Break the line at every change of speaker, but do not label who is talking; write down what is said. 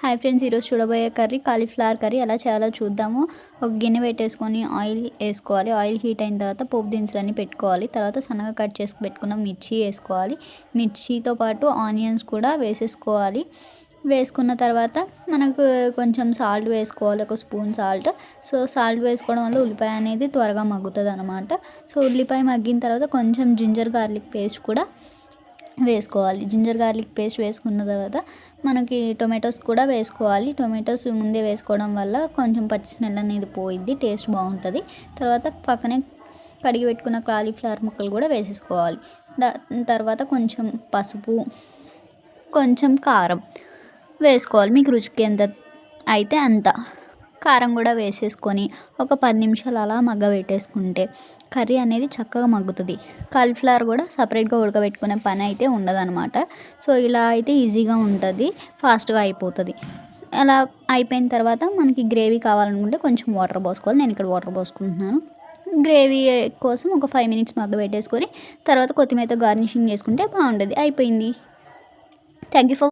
Hi friends, ఈరోజు చూడబోయే curry cauliflower curry. ఎలా చేయాలో చూద్దాము. ఒక గిన్నె పెట్టేసుకొని ఆయిల్ వేసుకోవాలి. ఆయిల్ హీట్ అయిన తర్వాత పోపు దినుసులన్నీ పెట్టుకోవాలి. తర్వాత సన్నగా కట్ చేసి పెట్టుకున్న మిర్చి వేసుకోవాలి. మిర్చితో పాటు ఆనియన్స్ కూడా వేసేసుకోవాలి. వేసుకున్న తర్వాత మనకు కొంచెం సాల్ట్ వేసుకోవాలి, ఒక స్పూన్ సాల్ట్. సో సాల్ట్ వేసుకోవడం వల్ల ఉల్లిపాయ అనేది త్వరగా మగ్గుతుంది అనమాట. సో ఉల్లిపాయ మగ్గిన తర్వాత కొంచెం జింజర్ గార్లిక్ పేస్ట్ కూడా వేసుకోవాలి. జింజర్ గార్లిక్ పేస్ట్ వేసుకున్న తర్వాత మనకి టొమాటోస్ కూడా వేసుకోవాలి. టొమాటోస్ ముందే వేసుకోవడం వల్ల కొంచెం పచ్చి స్మెల్ అనేది పోయిద్ది, టేస్ట్ బాగుంటుంది. తర్వాత పక్కనే కడిగి పెట్టుకున్న కాలీఫ్లవర్ ముక్కలు కూడా వేసేసుకోవాలి. తర్వాత కొంచెం పసుపు, కొంచెం కారం వేసుకోవాలి. మీకు రుచికి ఎంత అయితే అంత కారం కూడా వేసేసుకొని ఒక 10 నిమిషాలు అలా మగ్గబెట్టేసుకుంటే కర్రీ అనేది చక్కగా మగ్గుతుంది. కాలీఫ్లవర్ కూడా సపరేట్గా ఉడకబెట్టుకునే పని అయితే ఉండదన్నమాట. సో ఇలా అయితే ఈజీగా ఉంటుంది, ఫాస్ట్గా అయిపోతుంది. అలా అయిపోయిన తర్వాత మనకి గ్రేవీ కావాలనుకుంటే కొంచెం వాటర్ పోసుకోవాలి. నేను ఇక్కడ వాటర్ పోసుకుంటున్నాను. గ్రేవీ కోసం ఒక 5 మినిట్స్ మగ్గబెట్టేసుకొని తర్వాత కొత్తిమీరతో గార్నిషింగ్ చేసుకుంటే బాగుంటుంది. అయిపోయింది. Thank you for